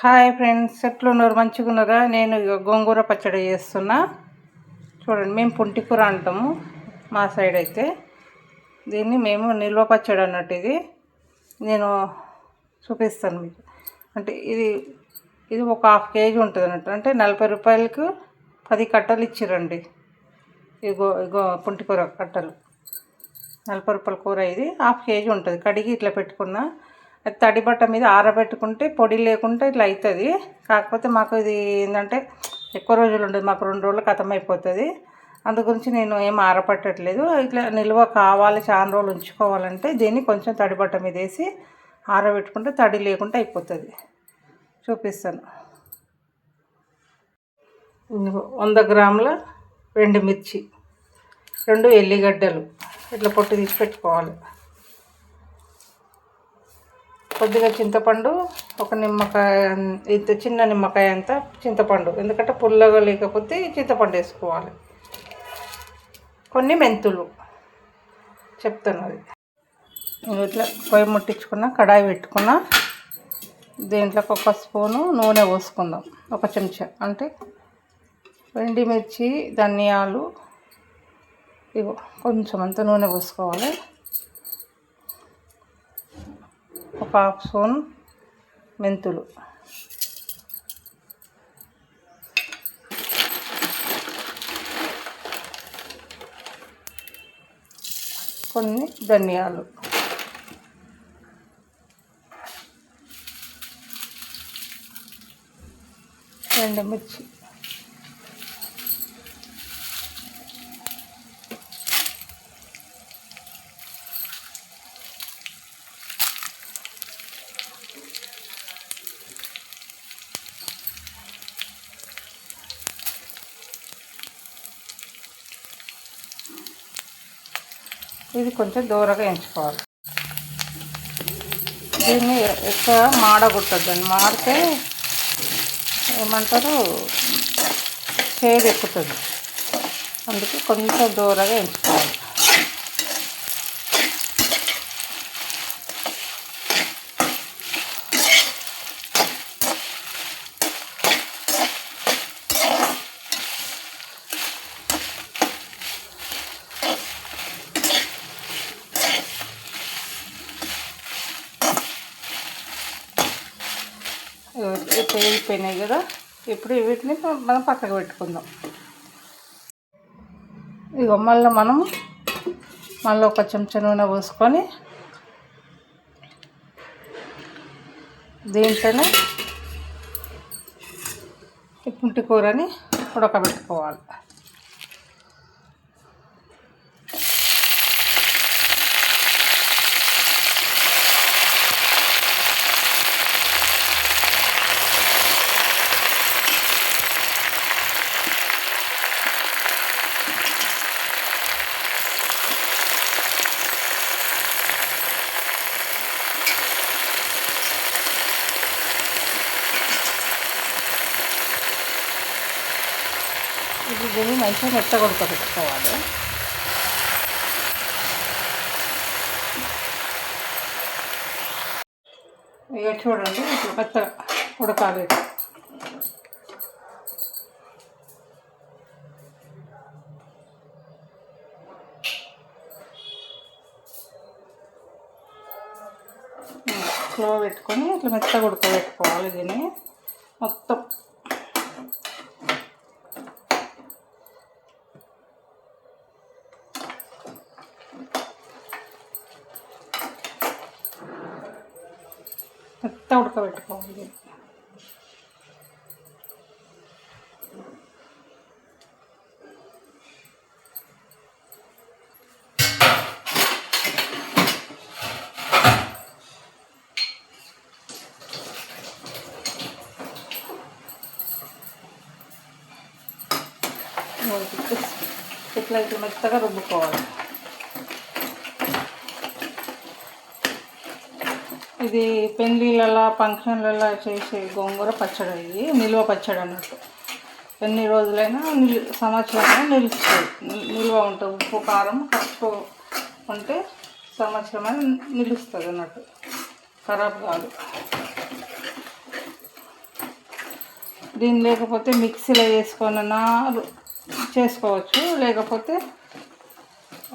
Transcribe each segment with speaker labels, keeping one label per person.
Speaker 1: Hi friends, ఎట్లున్నారు? మంచిగా ఉన్నారా? నేను గోంగూర పచ్చడి చేస్తున్నా. చూడండి, మేము పుంటికూర అంటాము మా సైడ్ అయితే. దీన్ని మేము నిల్వ పచ్చడి అన్నట్టు. ఇది నేను చూపిస్తాను మీకు. అంటే ఇది ఇది ఒక ½ కేజీ ఉంటుంది అన్నట్టు. అంటే 40 రూపాయలకు 10 కట్టలు ఇచ్చిరండి. ఇగో ఇగో పుంటికూర కట్టలు 40 రూపాయల కూర. ఇది ½ కేజీ ఉంటుంది. కడిగి ఇట్లా పెట్టుకున్నా. అది తడి బట్ట మీద ఆరబెట్టుకుంటే పొడి లేకుండా ఇట్లా అవుతుంది. కాకపోతే మాకు ఇది ఏంటంటే ఎక్కువ రోజులు ఉండదు, మాకు 2 రోజులు ఖతం అయిపోతుంది. అందు గురించి నేను ఏం ఆరబెట్టట్లేదు. ఇట్లా నిల్వ కావాలి, చాలా రోజులు ఉంచుకోవాలంటే దీన్ని కొంచెం తడి బట్ట మీద వేసి ఆరబెట్టుకుంటే తడి లేకుండా అయిపోతుంది. చూపిస్తాను. 100 గ్రాముల ఎండుమిర్చి, 2 ఎల్లిగడ్డలు ఇట్లా పొట్టు తీసి పెట్టుకోవాలి. కొద్దిగా చింతపండు, ఒక నిమ్మకాయ, ఇంత చిన్న నిమ్మకాయ అంత చింతపండు, ఎందుకంటే పుల్లగా లేకపోతే చింతపండు వేసుకోవాలి. కొన్ని మెంతులు చెప్తాను. అది ఇట్లా పొయ్యి ముట్టించుకున్న, కడాయి పెట్టుకున్న, దీంట్లోకి 1 స్పూను నూనె పోసుకుందాం. 1 చెంచా అంటే ఎండుమిర్చి, ధనియాలు, ఇగో కొంచెం అంత నూనె పోసుకోవాలి. 1/2 స్పూన్ మెంతులు, కొన్ని ధనియాలు, ఎండుమిర్చి, ఇది కొంచెం దూరగా ఎంచుకోవాలి. దీన్ని ఎక్కువ మాడగొట్టద్దండి. మాడితే ఏమంటారు, చేదు ఎక్కుతుంది. అందుకే కొంచెం దూరగా ఎంచుకోవాలి. వేగిపోయినాయి కదా, ఇప్పుడు వీటిని మనం పక్కకు పెట్టుకుందాం. ఇగో మనం మళ్ళీ 1 చెంచా నూనె పోసుకొని దీంట్లోనే ఈ పుంటి కూరని ఉడకబెట్టుకోవాలి. దీన్ని మంచిగా మెత్తగా ఉడకబెట్టుకోవాలి. ఇక చూడండి, ఇట్లా మెత్తగా ఉడకాలి. స్లో పెట్టుకొని ఇట్లా మెత్తగా ఉడకబెట్టుకోవాలి. దీన్ని మొత్తం మెత్తగా ఉడకబెట్టుకోవాలి. ఇట్లా ఇట్లా మెత్తగా రుబ్బుకోవాలి. ఇది పెళ్ళిళ్ళ, ఫంక్షన్లలో చేసే గోంగూర పచ్చడి. ఇది నిల్వ పచ్చడి అన్నట్టు. ఎన్ని రోజులైనా సంవత్సరమైనా నిలుస్తుంది, నిల్వ ఉంటుంది. ఉప్పు కారం కరెక్ట్ ఉంటే సంవత్సరమైనా నిలుస్తుంది అన్నట్టు, ఖరాబ్ కాదు. దీన్ని లేకపోతే మిక్సీలో వేసుకొనన్నా చేసుకోవచ్చు, లేకపోతే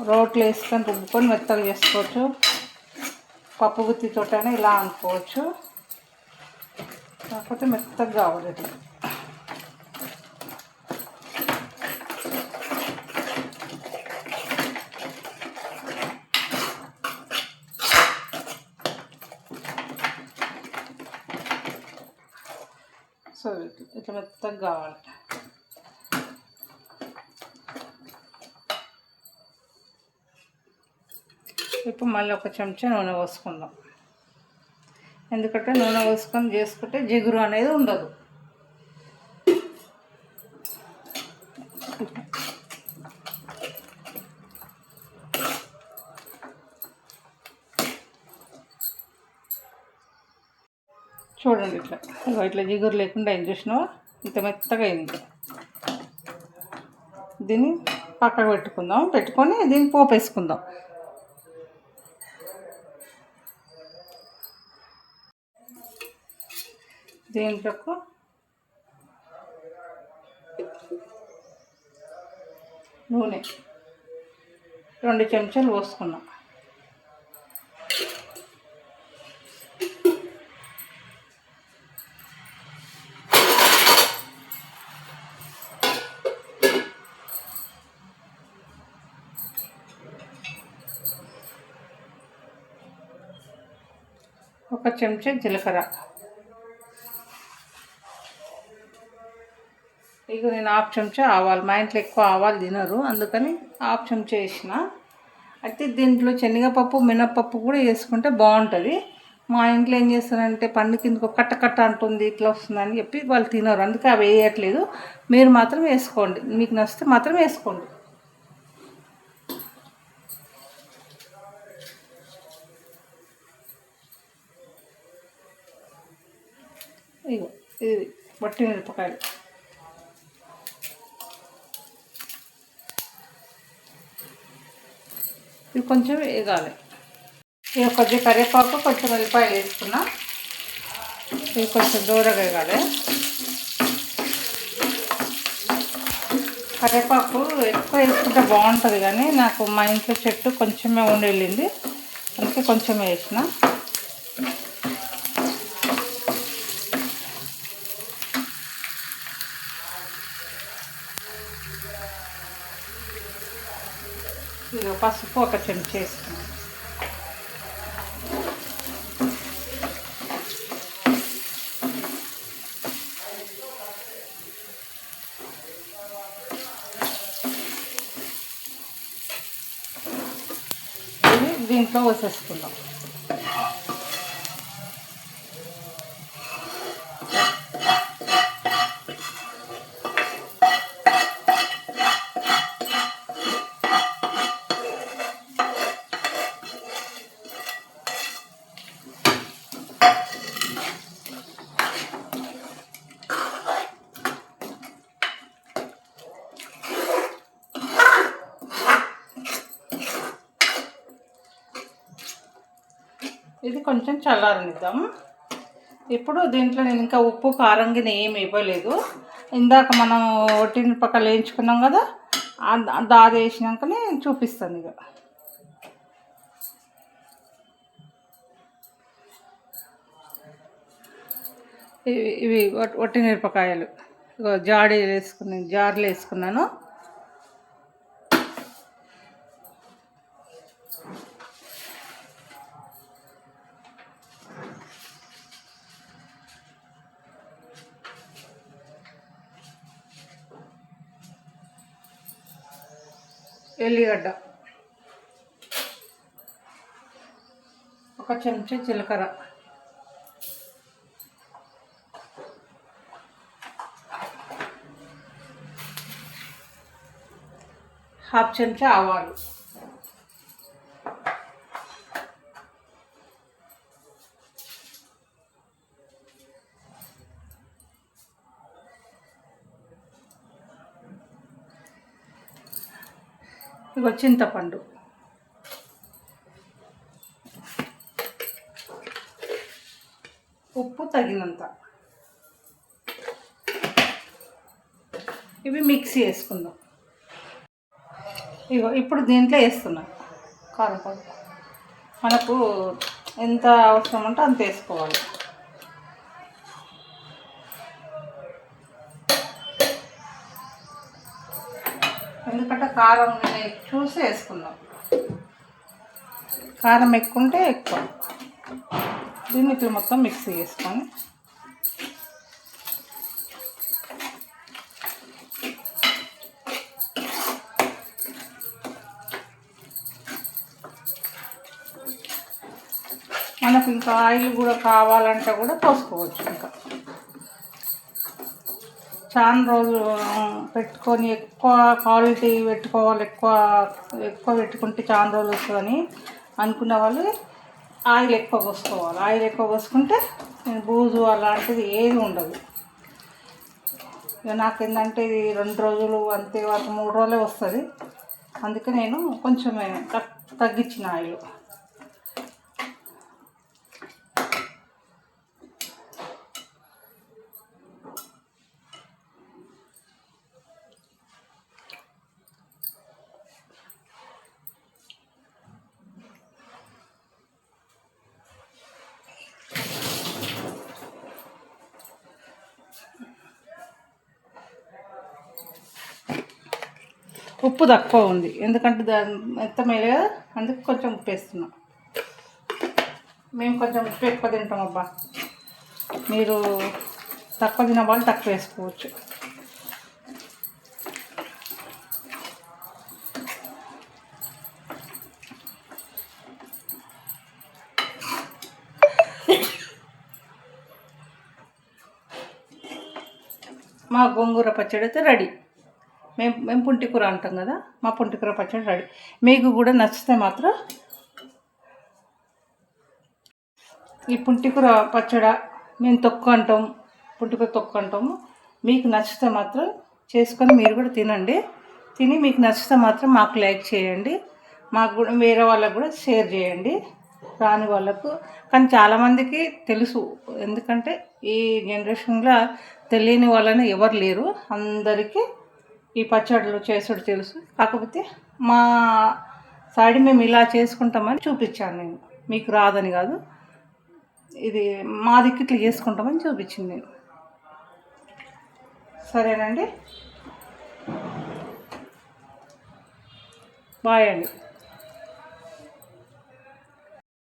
Speaker 1: రోట్లో వేసుకొని రుబ్బుకొని మెత్తగా చేసుకోవచ్చు. పప్పు గుత్తితోటైనా ఇలా అనుకోవచ్చు, కాకపోతే మెత్తగా కావాలి ఇది. సో ఇట్లా మెత్తగా కావాలి. ఇప్పుడు మళ్ళీ ఒక చెంచా నూనె పోసుకుందాం, ఎందుకంటే నూనె పోసుకొని చేసుకుంటే జిగురు అనేది ఉండదు. చూడండి ఇట్లా జిగురు లేకుండా ఏం చూసినావా, ఇంత మెత్తగా అయింది. దీన్ని పక్కకు పెట్టుకొని దీన్ని పోపు వేసుకుందాం. దీంట్లోకి నూనె 2 చెంచాలు పోసుకున్నాం. ఒక చెంచా జీలకర్ర. ఇక నేను 1/2 చెంచా ఆవాలు, మా ఇంట్లో ఎక్కువ ఆవాలు తినరు, అందుకని 1/2 చెంచా వేసిన. అయితే దీంట్లో శనగపప్పు మినప్పప్పు కూడా వేసుకుంటే బాగుంటుంది. మా ఇంట్లో ఏం చేస్తారంటే పండు కిందకు కట్ట అంటుంది, ఇట్లా వస్తుందని చెప్పి వాళ్ళు తినరు, అందుకే అవి వేయట్లేదు. మీరు మాత్రం వేసుకోండి, మీకు నచ్చితే మాత్రం వేసుకోండి. ఇగో ఇది వట్టి మిరపకాయలు. ఇవి కొంచెం వేగాలి. ఇక కొద్దిగా కరివేపాకు, కొంచెం వెల్లిపాయలు వేసుకున్నా. ఇవి కొంచెం దూరగా వేగాలి. కరివేపాకు ఎక్కువ వేసుకుంటే బాగుంటుంది, కానీ నాకు మా ఇంట్లో చెట్టు కొంచెమే ఉండి వెళ్ళింది, అందుకే కొంచెం వేసిన. ఇక పసుపు 1 చెంచా వేసుకున్నాం. ఇది దీంట్లో వేసేసుకుందాం. ఇది కొంచెం చల్లారనిద్దాం. ఇప్పుడు దీంట్లో నేను ఇంకా ఉప్పు కారం గిన్నె ఏమి ఇవ్వలేదు. ఇందాక మనం ఒట్టి మిరపకాయలు వేయించుకున్నాం కదా, దాది వేసినాకనే చూపిస్తాను. ఇక ఇవి ఒట్టి మిరపకాయలు జార్లు వేసుకున్నాను. ఎల్లిగడ్డ, 1 చెంచా జీలకర్ర, 1/2 చెంచా ఆవాలు, ఇగో చింతపండు, ఉప్పు తగినంత. ఇవి మిక్సీ వేసుకుందాం. ఇగో ఇప్పుడు దీంట్లో వేస్తున్నాం కారం పొడి. మనకు ఎంత అవసరం ఉంటే అంత వేసుకోవాలి. ఎందుకంటే కారం చూసి వేసుకుందాం. కారం ఎక్కువ ఉంటే ఎక్కువ. దీన్ని ఇట్లా మొత్తం మిక్సీ చేసుకొని మనకు ఇంకా ఆయిల్ కూడా కావాలంటే కూడా పోసుకోవచ్చు. ఇంకా చాలా రోజులు పెట్టుకొని ఎక్కువ క్వాలిటీ పెట్టుకోవాలి, ఎక్కువ పెట్టుకుంటే చాలా రోజులు వస్తుందని అనుకున్న వాళ్ళు ఆయిల్ ఎక్కువ పోసుకోవాలి. ఆయిల్ ఎక్కువ పోసుకుంటే బూజు అలాంటిది ఏది ఉండదు. ఇక నాకు ఏంటంటే ఇది 2 రోజులు అంతే, 3 రోజులే వస్తుంది. అందుకే నేను కొంచెమే తగ్గించిన ఆయిల్. ఉప్పు తక్కువ ఉంది, ఎందుకంటే దాని మెత్తమేలే కదా, అందుకు కొంచెం ఉప్పు వేస్తున్నాం. మేము కొంచెం ఉప్పు ఎక్కువ తింటాం అబ్బా. మీరు తక్కువ తిన వాళ్ళు తక్కువ వేసుకోవచ్చు. మా గోంగూర పచ్చడి అయితే రెడీ. మేము పుంటికూర అంటాం కదా, మా పుంటికూర పచ్చడి రెడీ. మీకు కూడా నచ్చితే మాత్రం ఈ పుంటికూర పచ్చడి మేము తొక్కు అంటాం, పుంటికూర తొక్కు అంటాము. మీకు నచ్చితే మాత్రం చేసుకొని మీరు కూడా తినండి. తిని మీకు నచ్చితే మాత్రం మాకు లైక్ చేయండి. మాకు కూడా వేరే వాళ్ళకు కూడా షేర్ చేయండి, రాని వాళ్ళకు. కానీ చాలామందికి తెలుసు, ఎందుకంటే ఈ జనరేషన్లో తెలియని వాళ్ళని ఎవరు లేరు. అందరికీ ఈ పచ్చళ్ళు చేసుడు తెలుసు. కాకపోతే మా సైడ్ మేము ఇలా చేసుకుంటామని చూపించాను నేను, మీకు రాదని కాదు. ఇది మా దిక్కు ఇట్లా చేసుకుంటామని చూపించింది నేను. సరేనండి, బాయ్ అండి.